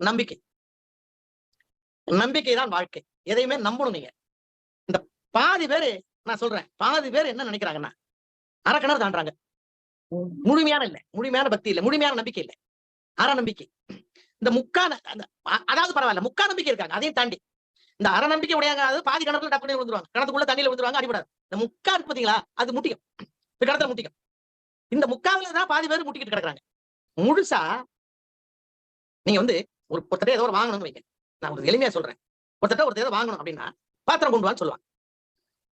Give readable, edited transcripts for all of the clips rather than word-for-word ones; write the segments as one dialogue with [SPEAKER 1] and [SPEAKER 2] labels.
[SPEAKER 1] நம்பிக்கை. நம்பிக்கை தான் வாழ்க்கை. எதையுமே நம்பணும் நீங்க. இந்த பாதி பேரு நான் சொல்றேன், பாதி பேர் என்ன நினைக்கிறாங்கன்னா, அரக்கிணறு தாண்டுறாங்க. முழுமையான இல்ல, முழுமையான பக்தி இல்ல, முழுமையான நம்பிக்கை இல்ல, அற நம்பிக்கை. இந்த அதாவது பரவாயில்ல, முக்கா நம்பிக்கை இருக்காங்க. அதையும் தாண்டி இந்த அற நம்பிக்கை உடையாங்க பாதி கிணத்துல டப்புனு விழுந்துருவாங்க. கிணத்துக்குள்ள தண்ணியில விழுந்துருவாங்க, அடிபடாது. இந்த முக்கா இருக்கு பாத்தீங்களா, அது முட்டிக்கும். இந்த கிணத்துல முட்டிக்கும். இந்த முக்காவில தான் பாதி பேர் முட்டிக்கிட்டு கிடக்குறாங்க. முழுசா நீங்க ஒரு ஒருத்தர் ஏதோ ஒரு வாங்கணும்னு வைங்க. நான் ஒரு எளிமையா சொல்றேன். ஒருத்தர் ஏதோ வாங்கணும் அப்படின்னா பாத்திரம் கொண்டு வான்னு சொல்லுவாங்க.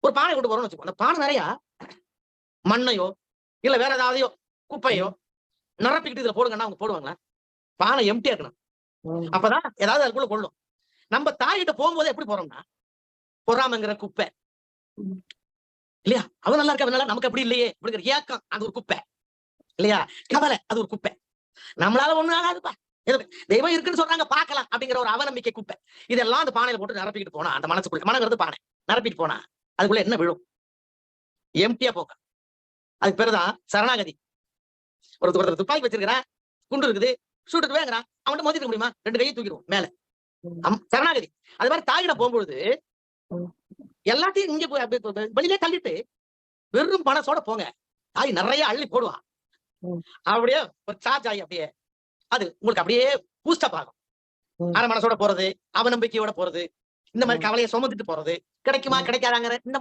[SPEAKER 1] ஒரு பானை கொண்டு போறோம்னு வச்சுக்கோ. அந்த பானை நிறைய மண்ணையோ இல்ல வேற ஏதாவதையோ குப்பையோ நிரப்பிக்கிட்டு இதுல போடுங்கன்னா அவங்க போடுவாங்களா? பானை எம்டியா இருக்கணும். அப்பதான் ஏதாவது அதுக்குள்ள கொள்ளும். நம்ம தாயிட்ட போகும்போது எப்படி போறோம்னா, பொறாமங்கிற குப்பை இல்லையா? அவன் நல்லா இருக்கா, நமக்கு அப்படி இல்லையே அப்படிங்கிற ஏக்கம், அது ஒரு குப்பை இல்லையா? கவலை, அது ஒரு குப்பை. நம்மளால ஒண்ணும் ஆகாதுப்பா, தெய்வம் இருக்குன்னு சொல்றாங்க பாக்கலாம் அப்படிங்கிற ஒரு அவநம்பிக்கை குப்பை. இதெல்லாம் அந்த பானையில போட்டு நிரப்பிக்கிட்டு போனா, அந்த மனசுக்குள்ள மனங்கிறது பானை நிரப்பிட்டு போனா அதுக்குள்ள என்ன விழும்? எம்டியா போங்க. அதுக்கு பேருதான் சரணாகதி. ஒருத்தர் துப்பாக்கி வச்சிருக்கிறான், குண்டு இருக்குது, சூட்டுட்டு வேங்கிறான், அவன்கிட்ட மோதிக்க முடியுமா? 2 கையை தூக்கிடுவோம் மேல. சரணாகதி. அது மாதிரி தாயிட போகும்பொழுது எல்லாத்தையும் இங்க வெளியிலே தள்ளிட்டு வெறும் பணத்தோட போங்க. தாய் நிறைய அள்ளி போடுவான். அப்படியே ஒரு சார்ஜ் ஆகி அப்படியே அது உங்களுக்கு அப்படியே பூஸ்டப் ஆகும். அரை மனசோட போறது, அவநம்பிக்கையோட போறது, இந்த மாதிரி கவலையை சுமந்துட்டு போறது, கிடைக்குமா கிடைக்காதாங்கிற இந்த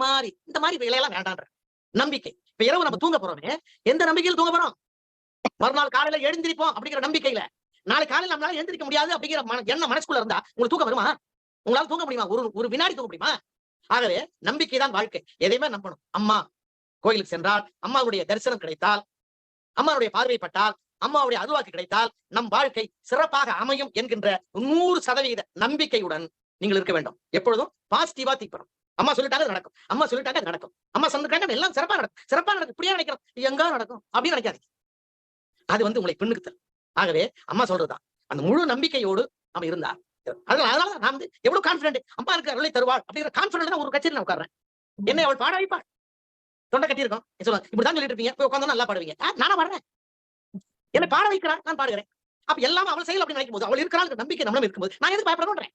[SPEAKER 1] மாதிரி வேலையெல்லாம் வேண்டான்ற நம்பிக்கை. இப்ப இரவு நம்ம தூங்க போறோமே, எந்த நம்பிக்கையில் தூங்க போறோம்? மறுநாள் காலையில எழுந்திருப்போம் அப்படிங்கிற நம்பிக்கையில. நாளைக்கு காலையில நம்மளால எழுந்திருக்க முடியாது அப்படிங்கிற எண்ணம் மனசுக்குள்ள இருந்தா உங்களுக்கு தூக்கம் வருமா? உங்களால தூங்க முடியுமா? ஒரு வினாடி தூங்க முடியுமா? ஆகவே நம்பிக்கை தான் வாழ்க்கை. எதையுமே நம்பணும். அம்மா கோயிலுக்கு சென்றால், அம்மாவுடைய தரிசனம் கிடைத்தால், அம்மாவுடைய பார்வைப்பட்டால், அம்மாவுடைய அருள்வாக்கு கிடைத்தால் நம் வாழ்க்கை சிறப்பாக அமையும் என்கின்ற 100% நம்பிக்கையுடன் நீங்கள் இருக்க வேண்டும். எப்பொழுதும் பாசிட்டிவா தீப்பணும். அம்மா சொல்லிட்டாங்க நடக்கும், அம்மா சொல்லிட்டாங்க நடக்கும், அம்மா சொல்லிட்டாங்க எல்லாம் சிறப்பா நடக்கும், சிறப்பா நடக்கும். இப்படியே நினைக்கிறோம், எங்க நடக்கும் அப்படின்னு நினைக்காதீங்க. அது உங்களை பின்னுக்குத்தல். ஆகவே அம்மா சொல்றதுதான் அந்த முழு நம்பிக்கையோடு அவன் இருந்தார். அதனால நான் எவ்வளவு கான்பிடென்ட், அம்மா இருக்க அருளை தருவாள் அப்படிங்கிற கான்பிடென்ட் ஒரு கட்சியில் நான் உட்கார்றேன். என்னை அவள் பாட வைப்பாள். தொண்டை கட்டி இருக்கும் சொல்லுவாங்க, இப்படிதான் சொல்லிட்டு இருப்பீங்க, போய் உட்காந்து நல்லா பாடுவீங்க. நானா பாடுறேன், என்னை பாட வைக்கிறான், நான் பாடுகிறேன். அப்ப எல்லாம் அவள் செயல் அப்படின்னு நினைக்கும் போது, அவள் இருக்கிறாள் நம்பிக்கை நம்மளும் இருக்கும்போது நான் எதுக்கு பயப்படணும்ன்றேன்?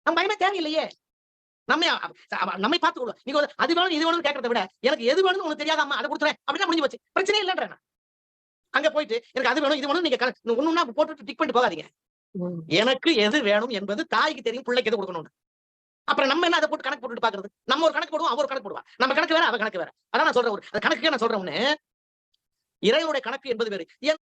[SPEAKER 1] நம்ம பயமே தேவையில்லையே. நம்மை பார்த்துக் கொள்வோம். நீங்க அது வேணும் இது வேணும்னு கேட்கறத விட எனக்கு எது வேணும்னு உங்களுக்கு தெரியாத அம்மா அதை கொடுத்துறேன் அப்படின்னா முடிஞ்சு போச்சு, பிரச்சனையே இல்லைன்றேன். அங்க போயிட்டு எனக்கு அது வேணும் இது வேணும் நீங்க ஒண்ணுன்னா போட்டு டிக் பண்ணிட்டு போகாதீங்க. எனக்கு எது வேணும் என்பது தாய்க்கு தெரியும், பிள்ளைக்கு எது கொடுக்கணும். அப்புறம் நம்ம என்ன அதை போட்டு கணக்கு போட்டு பாக்குறது? நம்ம ஒரு கணக்கு போடுவோம், அவர் கணக்கு போடுவா. நம்ம கணக்கு வேற, அவ கணக்கு வேற. அதான் நான் சொல்றேன், கணக்கு நான் சொல்றேன். இறைவனுடைய கணக்கு என்பது வேறு.